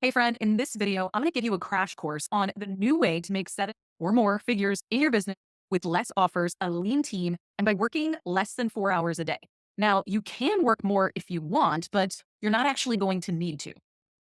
Hey friend, in this video, I'm going to give you a crash course on the new way to make 7 or more figures in your business with less offers, a lean team, and by working less than 4 hours a day. Now, you can work more if you want, but you're not actually going to need to.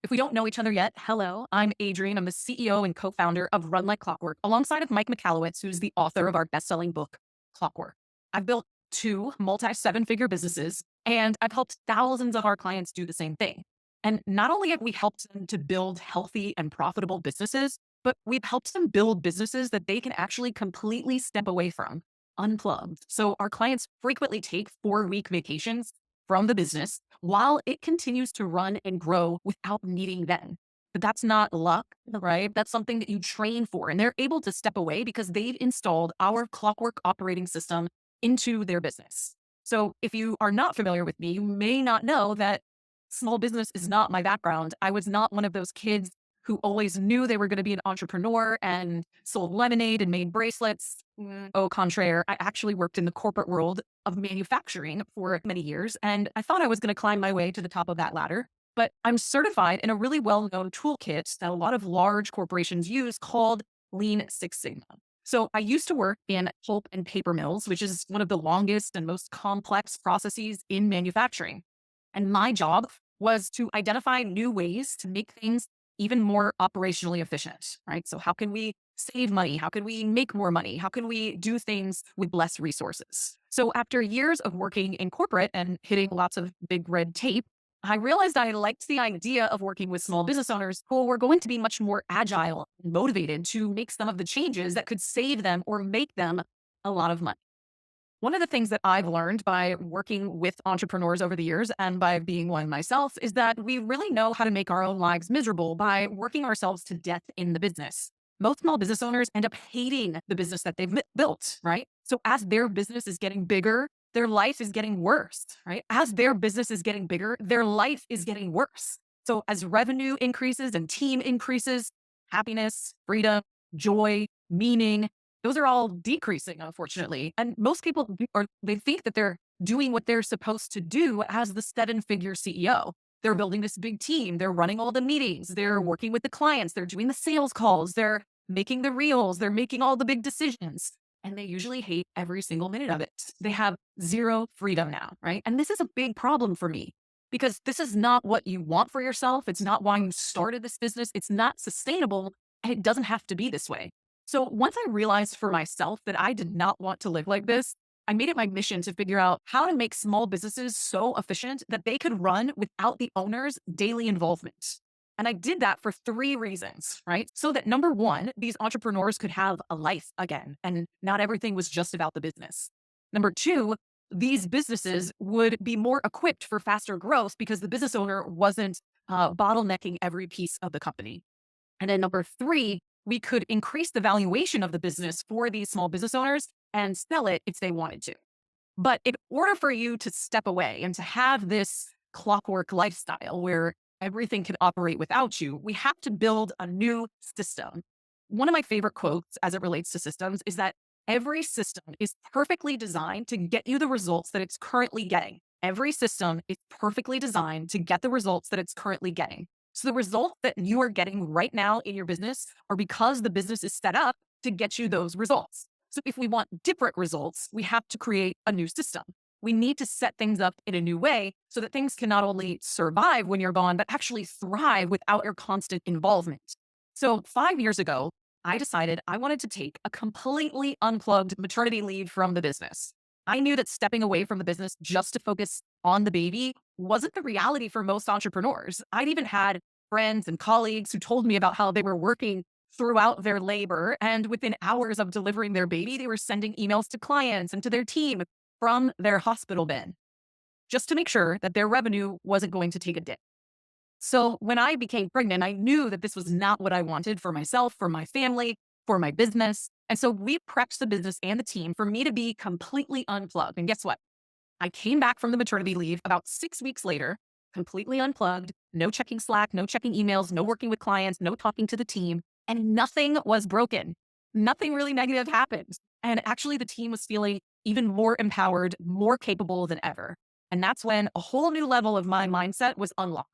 If we don't know each other yet, hello, I'm Adrienne. I'm the CEO and co-founder of Run Like Clockwork, alongside of Mike Michalowicz, who's the author of our best-selling book, Clockwork. I've built two multi-7-figure businesses, and I've helped thousands of our clients do the same thing. And not only have we helped them to build healthy and profitable businesses, but we've helped them build businesses that they can actually completely step away from, unplugged. So our clients frequently take 4-week vacations from the business while it continues to run and grow without needing them. But that's not luck, right? That's something that you train for. And they're able to step away because they've installed our Clockwork operating system into their business. So if you are not familiar with me, you may not know that small business is not my background. I was not one of those kids who always knew they were going to be an entrepreneur and sold lemonade and made bracelets. Au contraire, I actually worked in the corporate world of manufacturing for many years, and I thought I was going to climb my way to the top of that ladder. But I'm certified in a really well-known toolkit that a lot of large corporations use called Lean Six Sigma. So I used to work in pulp and paper mills, which is one of the longest and most complex processes in manufacturing. And my job was to identify new ways to make things even more operationally efficient, right? So how can we save money? How can we make more money? How can we do things with less resources? So after years of working in corporate and hitting lots of big red tape, I realized I liked the idea of working with small business owners who were going to be much more agile and motivated to make some of the changes that could save them or make them a lot of money. One of the things that I've learned by working with entrepreneurs over the years and by being one myself is that we really know how to make our own lives miserable by working ourselves to death in the business. Most small business owners end up hating the business that they've built, right? So as their business is getting bigger, their life is getting worse, right? As their business is getting bigger, their life is getting worse. So as revenue increases and team increases, happiness, freedom, joy, meaning, those are all decreasing, unfortunately. And most people they think that they're doing what they're supposed to do as the 7-figure CEO. They're building this big team. They're running all the meetings. They're working with the clients. They're doing the sales calls. They're making the reels. They're making all the big decisions. And they usually hate every single minute of it. They have zero freedom now, right? And this is a big problem for me because this is not what you want for yourself. It's not why you started this business. It's not sustainable. And it doesn't have to be this way. So once I realized for myself that I did not want to live like this, I made it my mission to figure out how to make small businesses so efficient that they could run without the owner's daily involvement. And I did that for 3 reasons, right? So that number one, these entrepreneurs could have a life again, and not everything was just about the business. Number two, these businesses would be more equipped for faster growth because the business owner wasn't bottlenecking every piece of the company. And then number three, we could increase the valuation of the business for these small business owners and sell it if they wanted to. But in order for you to step away and to have this clockwork lifestyle where everything can operate without you, we have to build a new system. One of my favorite quotes as it relates to systems is that every system is perfectly designed to get you the results that it's currently getting. Every system is perfectly designed to get the results that it's currently getting. So the results that you are getting right now in your business are because the business is set up to get you those results. So if we want different results, we have to create a new system. We need to set things up in a new way so that things can not only survive when you're gone, but actually thrive without your constant involvement. So 5 years ago, I decided I wanted to take a completely unplugged maternity leave from the business. I knew that stepping away from the business just to focus on the baby wasn't the reality for most entrepreneurs. I'd even had friends and colleagues who told me about how they were working throughout their labor, and within hours of delivering their baby, they were sending emails to clients and to their team from their hospital bed just to make sure that their revenue wasn't going to take a dip. So when I became pregnant, I knew that this was not what I wanted for myself, for my family, for my business. And so we prepped the business and the team for me to be completely unplugged. And guess what? I came back from the maternity leave about 6 weeks later, completely unplugged, no checking Slack, no checking emails, no working with clients, no talking to the team, and nothing was broken. Nothing really negative happened. And actually the team was feeling even more empowered, more capable than ever. And that's when a whole new level of my mindset was unlocked.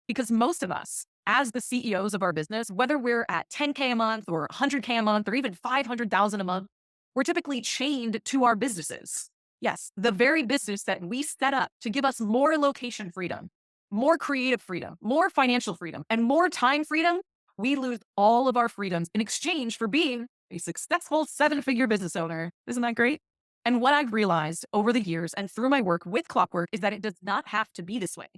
Because most of us, as the CEOs of our business, whether we're at 10K a month or 100K a month or even 500,000 a month, we're typically chained to our businesses. Yes, the very business that we set up to give us more location freedom, more creative freedom, more financial freedom, and more time freedom. We lose all of our freedoms in exchange for being a successful 7-figure business owner. Isn't that great? And what I've realized over the years and through my work with Clockwork is that it does not have to be this way.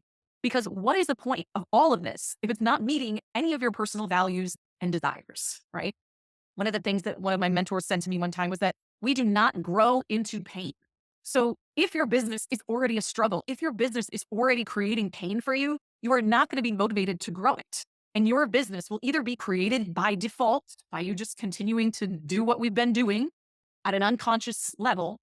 Because what is the point of all of this if it's not meeting any of your personal values and desires, right? One of the things that one of my mentors said to me one time was that we do not grow into pain. So if your business is already a struggle, if your business is already creating pain for you, you are not going to be motivated to grow it. And your business will either be created by default, by you just continuing to do what we've been doing at an unconscious level,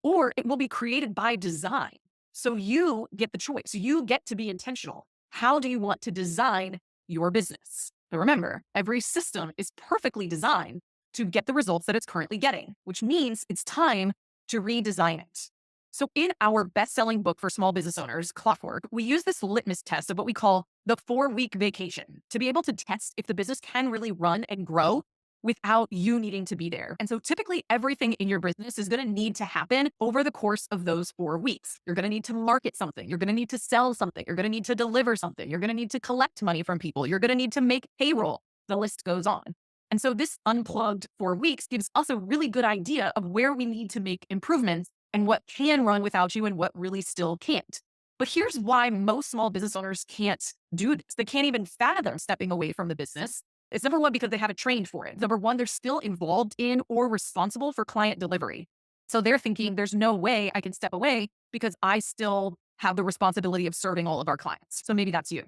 or it will be created by design. So you get the choice. You get to be intentional. How do you want to design your business? But remember, every system is perfectly designed to get the results that it's currently getting, which means it's time to redesign it. So in our best-selling book for small business owners, Clockwork, we use this litmus test of what we call the 4-week vacation to be able to test if the business can really run and grow without you needing to be there. And so typically everything in your business is going to need to happen over the course of those 4 weeks. You're going to need to market something. You're going to need to sell something. You're going to need to deliver something. You're going to need to collect money from people. You're going to need to make payroll. The list goes on. And so this unplugged 4 weeks gives us a really good idea of where we need to make improvements and what can run without you and what really still can't. But here's why most small business owners can't do this. They can't even fathom stepping away from the business. It's number one, because they haven't trained for it. Number one, they're still involved in or responsible for client delivery. So they're thinking there's no way I can step away because I still have the responsibility of serving all of our clients. So maybe that's you.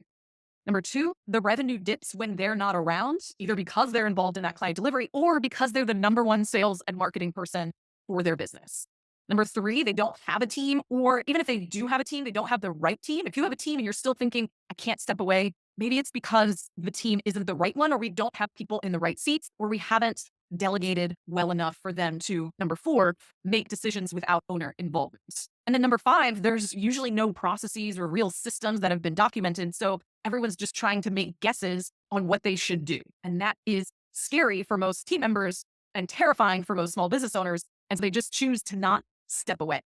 Number two, the revenue dips when they're not around, either because they're involved in that client delivery or because they're the number one sales and marketing person for their business. Number three, they don't have a team, or even if they do have a team, they don't have the right team. If you have a team and you're still thinking, I can't step away, maybe it's because the team isn't the right one, or we don't have people in the right seats, or we haven't delegated well enough for them to, number four, make decisions without owner involvement. And then number five, there's usually no processes or real systems that have been documented. So everyone's just trying to make guesses on what they should do. And that is scary for most team members and terrifying for most small business owners. And so they just choose to not step away.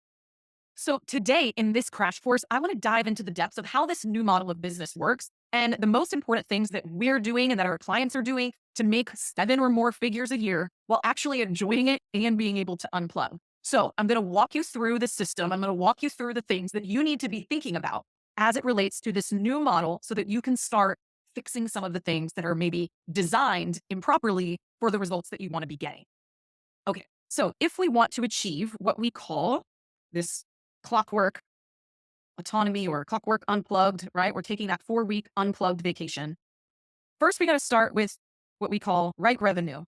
So today in this crash course, I want to dive into the depths of how this new model of business works and the most important things that we're doing and that our clients are doing to make 7 or more figures a year while actually enjoying it and being able to unplug. So I'm going to walk you through the system. I'm going to walk you through the things that you need to be thinking about as it relates to this new model so that you can start fixing some of the things that are maybe designed improperly for the results that you want to be getting. Okay, so if we want to achieve what we call this clockwork autonomy or clockwork unplugged, right? We're taking that 4-week unplugged vacation. First, we got to start with what we call right revenue.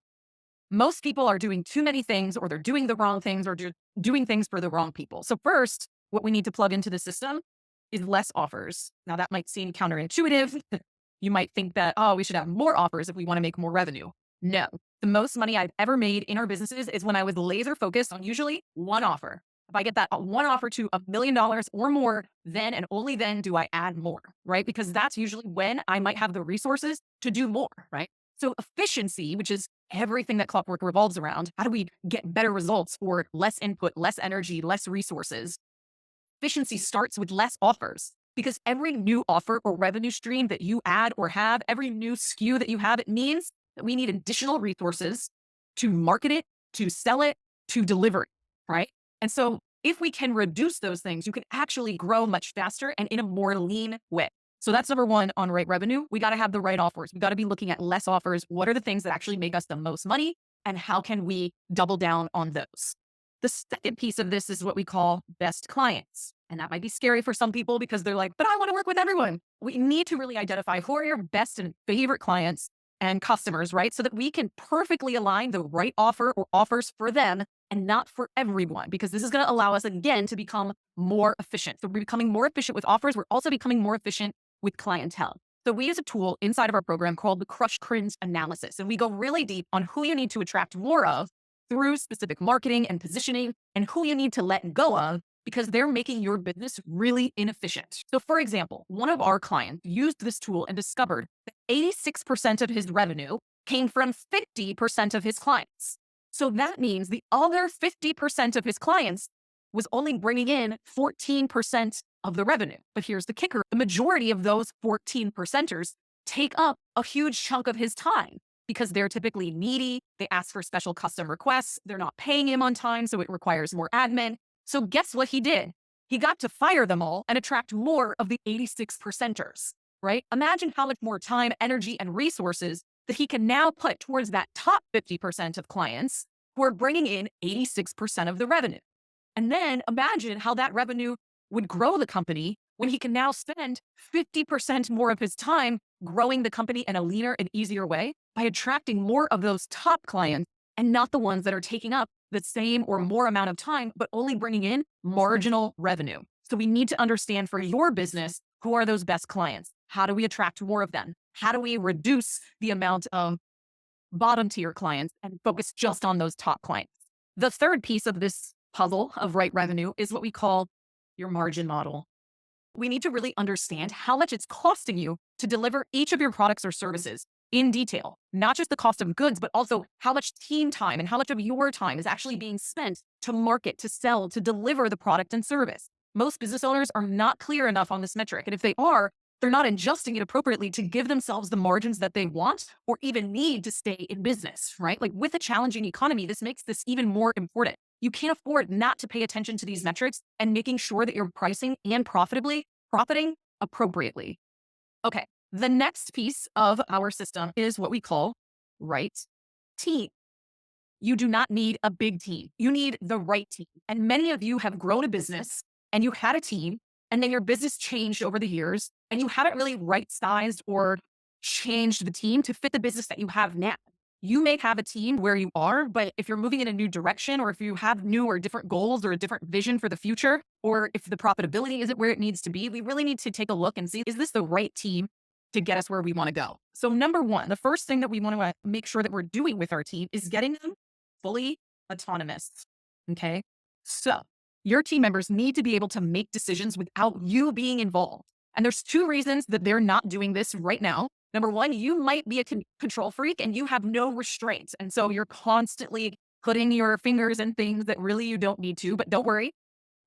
Most people are doing too many things, or they're doing the wrong things, or doing things for the wrong people. So first, what we need to plug into the system is less offers. Now that might seem counterintuitive. You might think that, oh, we should have more offers if we want to make more revenue. No, the most money I've ever made in our businesses is when I was laser focused on usually one offer. If I get that one offer to $1 million or more, then and only then do I add more, right? Because that's usually when I might have the resources to do more, right? So efficiency, which is everything that Clockwork revolves around, how do we get better results for less input, less energy, less resources? Efficiency starts with less offers, because every new offer or revenue stream that you add or have, every new SKU that you have, it means that we need additional resources to market it, to sell it, to deliver it, right? And so if we can reduce those things, you can actually grow much faster and in a more lean way. So that's number one on right revenue. We got to have the right offers. We got to be looking at less offers. What are the things that actually make us the most money? And how can we double down on those? The second piece of this is what we call best clients. And that might be scary for some people because they're like, but I want to work with everyone. We need to really identify who are your best and favorite clients and customers, right? So that we can perfectly align the right offer or offers for them and not for everyone, because this is going to allow us again to become more efficient. So we're becoming more efficient with offers. We're also becoming more efficient with clientele. So we use a tool inside of our program called the Crush Cringe analysis. And we go really deep on who you need to attract more of through specific marketing and positioning, and who you need to let go of because they're making your business really inefficient. So for example, one of our clients used this tool and discovered that 86% of his revenue came from 50% of his clients. So that means the other 50% of his clients was only bringing in 14% of the revenue. But here's the kicker. The majority of those 14 percenters take up a huge chunk of his time because they're typically needy. They ask for special custom requests. They're not paying him on time, so it requires more admin. So guess what he did? He got to fire them all and attract more of the 86 percenters, right? Imagine how much more time, energy, and resources that he can now put towards that top 50% of clients who are bringing in 86% of the revenue. And then imagine how that revenue would grow the company when he can now spend 50% more of his time growing the company in a leaner and easier way by attracting more of those top clients and not the ones that are taking up the same or more amount of time, but only bringing in marginal revenue. So we need to understand for your business, who are those best clients? How do we attract more of them? How do we reduce the amount of bottom tier clients and focus just on those top clients? The third piece of this puzzle of right revenue is what we call your margin model. We need to really understand how much it's costing you to deliver each of your products or services in detail, not just the cost of goods, but also how much team time and how much of your time is actually being spent to market, to sell, to deliver the product and service. Most business owners are not clear enough on this metric. And if they are, they're not adjusting it appropriately to give themselves the margins that they want or even need to stay in business, right? Like with a challenging economy, this makes this even more important. You can't afford not to pay attention to these metrics and making sure that you're pricing and profiting appropriately. Okay, the next piece of our system is what we call right team. You do not need a big team. You need the right team. And many of you have grown a business and you had a team, and then your business changed over the years and you haven't really right-sized or changed the team to fit the business that you have now. You may have a team where you are, but if you're moving in a new direction, or if you have new or different goals or a different vision for the future, or if the profitability isn't where it needs to be, we really need to take a look and see, is this the right team to get us where we want to go? So number one, the first thing that we want to make sure that we're doing with our team is getting them fully autonomous. Okay. So your team members need to be able to make decisions without you being involved. And there's two reasons that they're not doing this right now. Number one, you might be a control freak and you have no restraints. And so you're constantly putting your fingers in things that really you don't need to, but don't worry,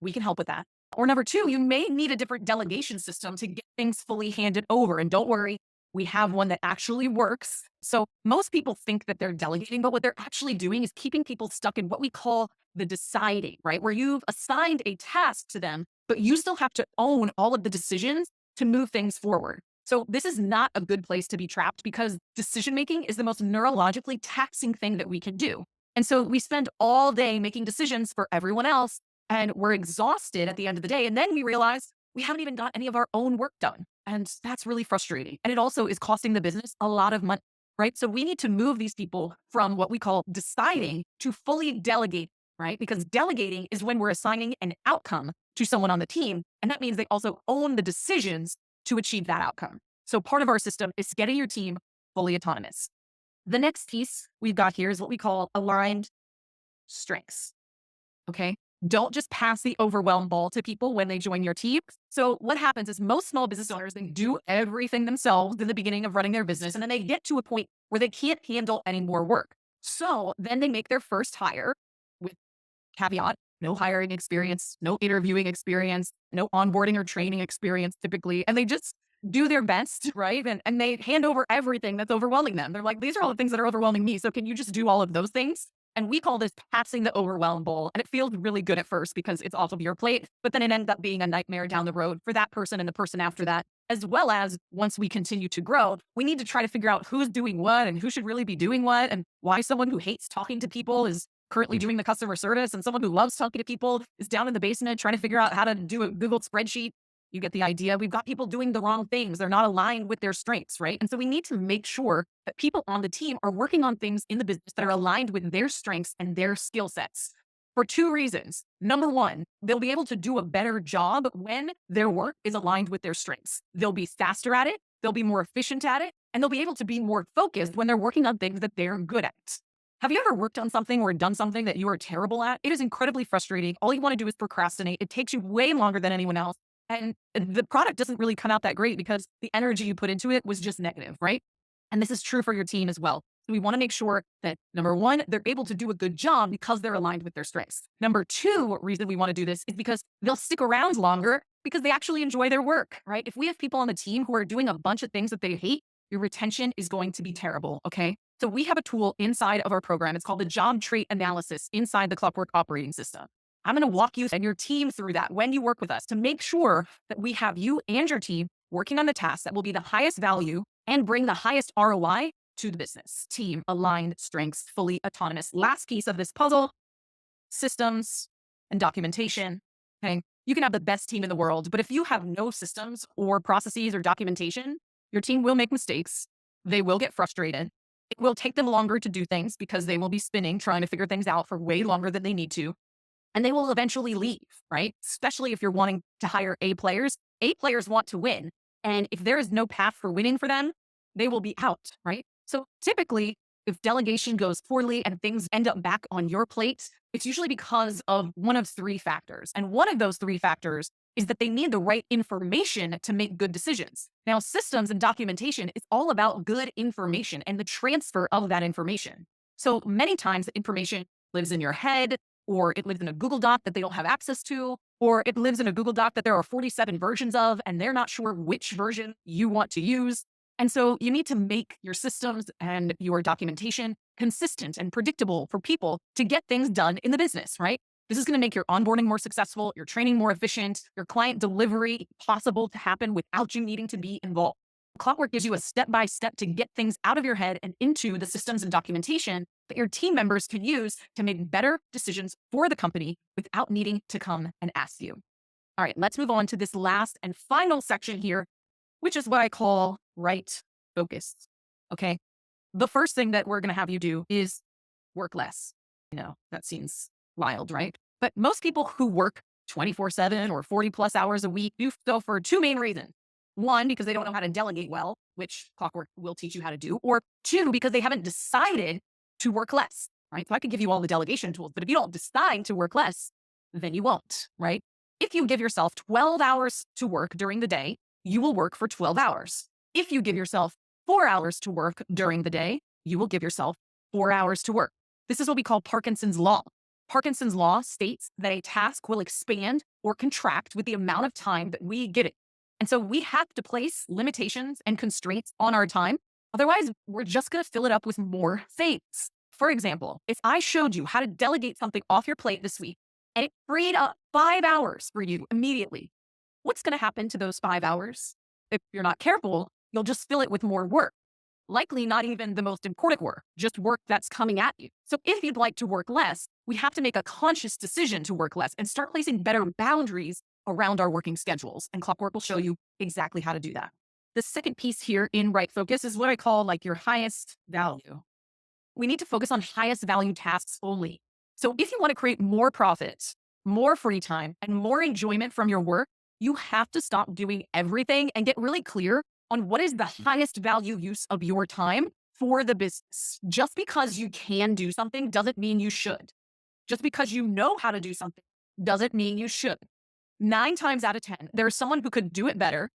we can help with that. Or number two, you may need a different delegation system to get things fully handed over. And don't worry, we have one that actually works. So most people think that they're delegating, but what they're actually doing is keeping people stuck in what we call the deciding, right? Where you've assigned a task to them, but you still have to own all of the decisions to move things forward. So this is not a good place to be trapped because decision-making is the most neurologically taxing thing that we can do. And so we spend all day making decisions for everyone else and we're exhausted at the end of the day. And then we realize we haven't even got any of our own work done. And that's really frustrating. And it also is costing the business a lot of money, right? So we need to move these people from what we call deciding to fully delegate, right? Because delegating is when we're assigning an outcome to someone on the team. And that means they also own the decisions to achieve that outcome. So part of our system is getting your team fully autonomous. The next piece we've got here is what we call aligned strengths. Okay. Don't just pass the overwhelm ball to people when they join your team. So what happens is most small business owners, they do everything themselves in the beginning of running their business. And then they get to a point where they can't handle any more work. So then they make their first hire with caveat, no hiring experience, no interviewing experience, no onboarding or training experience typically. And they just do their best, right? And they hand over everything that's overwhelming them. They're like, these are all the things that are overwhelming me. So can you just do all of those things? And we call this passing the overwhelm bowl. And it feels really good at first because it's off of your plate, but then it ends up being a nightmare down the road for that person and the person after that. As well as once we continue to grow, we need to try to figure out who's doing what and who should really be doing what and why someone who hates talking to people is currently doing the customer service and someone who loves talking to people is down in the basement trying to figure out how to do a Google spreadsheet. You get the idea. We've got people doing the wrong things. They're not aligned with their strengths, right? And so we need to make sure that people on the team are working on things in the business that are aligned with their strengths and their skill sets for two reasons. Number one, they'll be able to do a better job when their work is aligned with their strengths. They'll be faster at it. They'll be more efficient at it. And they'll be able to be more focused when they're working on things that they're good at. Have you ever worked on something or done something that you are terrible at? It is incredibly frustrating. All you want to do is procrastinate. It takes you way longer than anyone else. And the product doesn't really come out that great because the energy you put into it was just negative, right? And this is true for your team as well. So we want to make sure that number one, they're able to do a good job because they're aligned with their strengths. Number two reason we want to do this is because they'll stick around longer because they actually enjoy their work, right? If we have people on the team who are doing a bunch of things that they hate, your retention is going to be terrible, okay? So we have a tool inside of our program. It's called the job trait analysis inside the Clockwork operating system. I'm going to walk you and your team through that when you work with us to make sure that we have you and your team working on the tasks that will be the highest value and bring the highest ROI to the business. Team aligned, strengths, fully autonomous. Last piece of this puzzle, systems and documentation. Okay. You can have the best team in the world, but if you have no systems or processes or documentation, your team will make mistakes. They will get frustrated. It will take them longer to do things because they will be spinning, trying to figure things out for way longer than they need to. And they will eventually leave, right? Especially if you're wanting to hire A players. A players want to win. And if there is no path for winning for them, they will be out, right? So typically, if delegation goes poorly and things end up back on your plate, it's usually because of one of three factors. And one of those three factors is that they need the right information to make good decisions. Now, systems and documentation is all about good information and the transfer of that information. So many times the information lives in your head, or it lives in a Google Doc that they don't have access to, or it lives in a Google Doc that there are 47 versions of, and they're not sure which version you want to use. And so you need to make your systems and your documentation consistent and predictable for people to get things done in the business, right? This is going to make your onboarding more successful, your training more efficient, your client delivery possible to happen without you needing to be involved. Clockwork gives you a step-by-step to get things out of your head and into the systems and documentation that your team members can use to make better decisions for the company without needing to come and ask you. All right, let's move on to this last and final section here, which is what I call right focus. Okay. The first thing that we're going to have you do is work less. That seems wild, right? But most people who work 24/7 or 40 plus hours a week do so for two main reasons. One, because they don't know how to delegate well, which Clockwork will teach you how to do, or two, because they haven't decided to work less, right? So I could give you all the delegation tools, but if you don't decide to work less, then you won't, right? If you give yourself 12 hours to work during the day, you will work for 12 hours. If you give yourself 4 hours to work during the day, you will give yourself 4 hours to work. This is what we call Parkinson's law. Parkinson's law states that a task will expand or contract with the amount of time that we give it. And so we have to place limitations and constraints on our time. Otherwise, we're just going to fill it up with more things. For example, if I showed you how to delegate something off your plate this week and it freed up 5 hours for you immediately, what's going to happen to those 5 hours? If you're not careful, you'll just fill it with more work. Likely not even the most important work, just work that's coming at you. So if you'd like to work less, we have to make a conscious decision to work less and start placing better boundaries around our working schedules. And Clockwork will show you exactly how to do that. The second piece here in right focus is what I call like your highest value. We need to focus on highest value tasks only. So if you want to create more profits, more free time, and more enjoyment from your work, you have to stop doing everything and get really clear on what is the highest value use of your time for the business. Just because you can do something doesn't mean you should. Just because you know how to do something doesn't mean you should. 9 times out of 10, there's someone who could do it better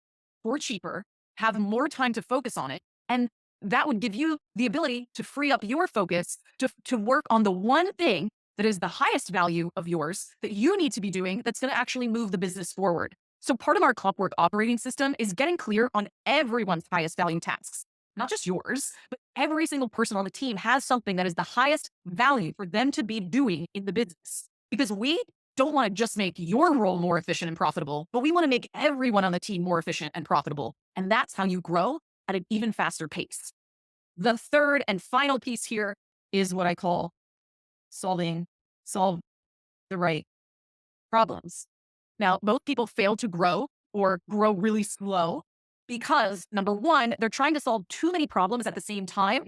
or cheaper, have more time to focus on it, and that would give you the ability to free up your focus to work on the one thing that is the highest value of yours that you need to be doing that's going to actually move the business forward. So part of our Clockwork operating system is getting clear on everyone's highest value tasks, not just yours, but every single person on the team has something that is the highest value for them to be doing in the business. Because we don't want to just make your role more efficient and profitable, but we want to make everyone on the team more efficient and profitable. And that's how you grow at an even faster pace. The third and final piece here is what I call solve the right problems. Now, most people fail to grow or grow really slow because number one, they're trying to solve too many problems at the same time,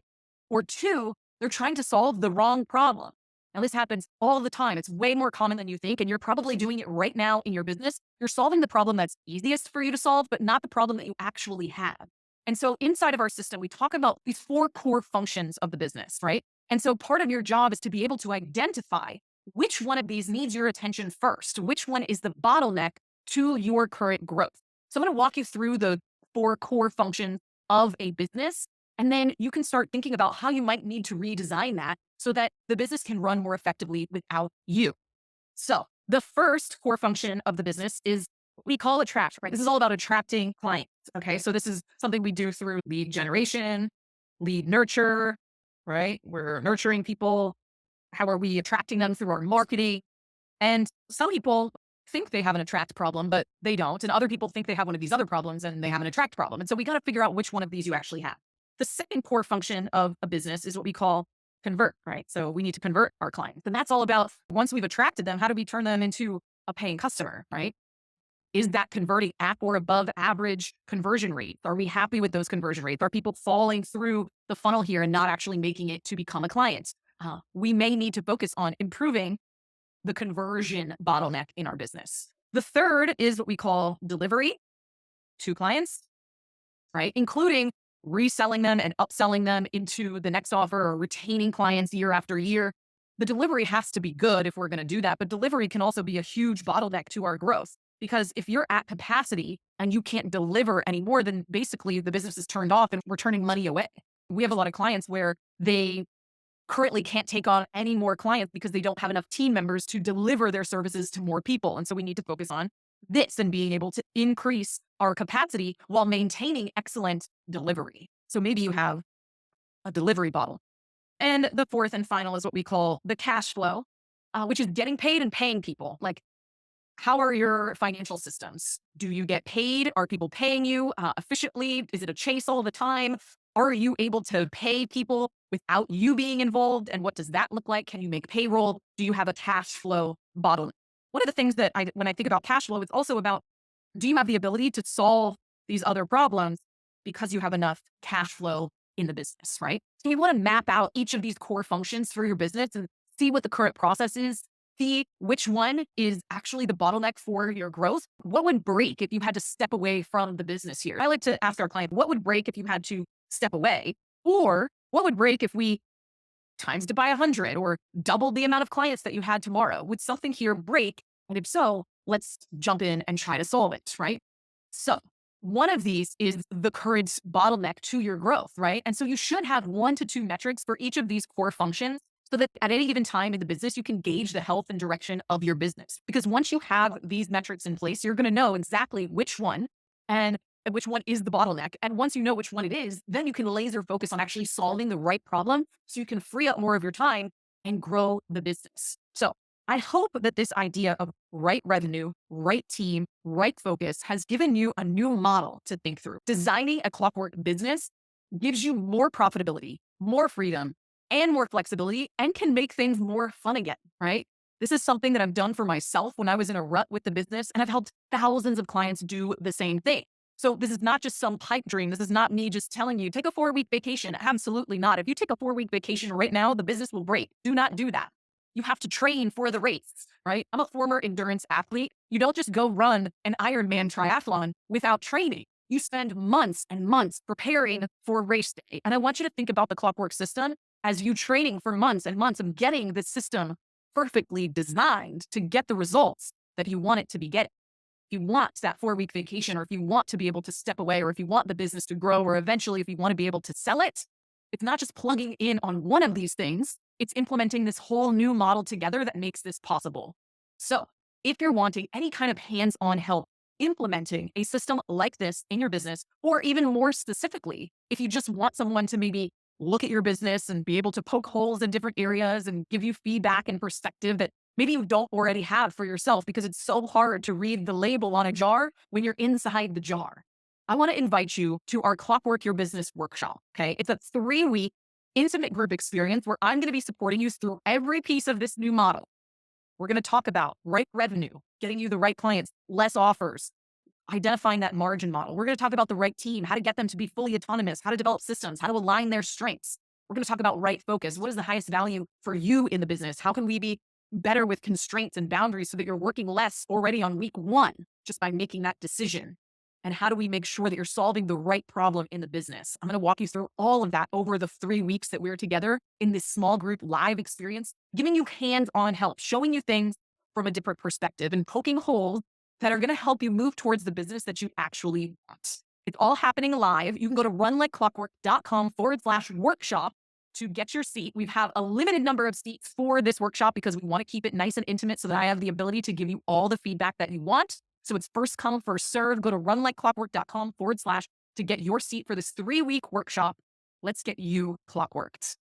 or two, they're trying to solve the wrong problem. Now, this happens all the time. It's way more common than you think, and you're probably doing it right now in your business. You're solving the problem that's easiest for you to solve, but not the problem that you actually have. And so inside of our system, we talk about these 4 core functions of the business, right? And so part of your job is to be able to identify which one of these needs your attention first, which one is the bottleneck to your current growth. So I'm going to walk you through the 4 core functions of a business, and then you can start thinking about how you might need to redesign that so that the business can run more effectively without you. So the first core function of the business is what we call attract, right? This is all about attracting clients. Okay. So this is something we do through lead generation, lead nurture, right? We're nurturing people. How are we attracting them through our marketing? And some people think they have an attract problem, but they don't. And other people think they have one of these other problems and they have an attract problem. And so we got to figure out which one of these you actually have. The second core function of a business is what we call convert, right? So we need to convert our clients. And that's all about once we've attracted them, how do we turn them into a paying customer, right? Is that converting at or above average conversion rate? Are we happy with those conversion rates? Are people falling through the funnel here and not actually making it to become a client? We may need to focus on improving the conversion bottleneck in our business. The third is what we call delivery to clients, right? Including reselling them and upselling them into the next offer or retaining clients year after year. The delivery has to be good if we're going to do that, but delivery can also be a huge bottleneck to our growth. Because if you're at capacity and you can't deliver anymore, then basically the business is turned off and we're turning money away. We have a lot of clients where they currently can't take on any more clients because they don't have enough team members to deliver their services to more people. And so we need to focus on this and being able to increase our capacity while maintaining excellent delivery. So maybe you have a delivery bottle. And the fourth and final is what we call the cash flow, which is getting paid and paying people. Like, how are your financial systems? Do you get paid? Are people paying you efficiently? Is it a chase all the time? Are you able to pay people without you being involved? And what does that look like? Can you make payroll? Do you have a cash flow bottleneck? One of the things that when I think about cash flow, it's also about, do you have the ability to solve these other problems because you have enough cash flow in the business, right? So you want to map out each of these core functions for your business and see what the current process is. See which one is actually the bottleneck for your growth. What would break if you had to step away from the business here? I like to ask our client, what would break if you had to step away? Or what would break if we times it by 100 or doubled the amount of clients that you had tomorrow? Would something here break? And if so, let's jump in and try to solve it, right? So one of these is the current bottleneck to your growth, right? And so you should have 1 to 2 metrics for each of these core functions so that at any given time in the business, you can gauge the health and direction of your business. Because once you have these metrics in place, you're going to know exactly which one and which one is the bottleneck. And once you know which one it is, then you can laser focus on actually solving the right problem so you can free up more of your time and grow the business. So I hope that this idea of right revenue, right team, right focus has given you a new model to think through. Designing a clockwork business gives you more profitability, more freedom, and more flexibility, and can make things more fun again, right? This is something that I've done for myself when I was in a rut with the business, and I've helped thousands of clients do the same thing. So this is not just some pipe dream. This is not me just telling you, take a 4-week vacation. Absolutely not. If you take a 4-week vacation right now, the business will break. Do not do that. You have to train for the race, right? I'm a former endurance athlete. You don't just go run an Ironman triathlon without training. You spend months and months preparing for race day. And I want you to think about the Clockwork system as you training for months and months of getting the system perfectly designed to get the results that you want it to be getting. If you want that 4-week vacation, or if you want to be able to step away, or if you want the business to grow, or eventually if you want to be able to sell it, it's not just plugging in on one of these things. It's implementing this whole new model together that makes this possible. So if you're wanting any kind of hands-on help implementing a system like this in your business, or even more specifically, if you just want someone to maybe look at your business and be able to poke holes in different areas and give you feedback and perspective that maybe you don't already have for yourself, because it's so hard to read the label on a jar when you're inside the jar, I want to invite you to our Clockwork Your Business workshop. Okay. It's a 3-week intimate group experience where I'm going to be supporting you through every piece of this new model. We're going to talk about right revenue, getting you the right clients, less offers, identifying that margin model. We're going to talk about the right team, how to get them to be fully autonomous, how to develop systems, how to align their strengths. We're going to talk about right focus. What is the highest value for you in the business? How can we be better with constraints and boundaries so that you're working less already on week 1 just by making that decision? And how do we make sure that you're solving the right problem in the business? I'm going to walk you through all of that over the 3 weeks that we're together in this small group live experience, giving you hands-on help, showing you things from a different perspective and poking holes that are going to help you move towards the business that you actually want. It's all happening live. You can go to runlikeclockwork.com/workshop to get your seat. We have a limited number of seats for this workshop because we want to keep it nice and intimate so that I have the ability to give you all the feedback that you want. So it's first come, first serve. Go to runlikeclockwork.com/ to get your seat for this 3-week workshop. Let's get you clockworked.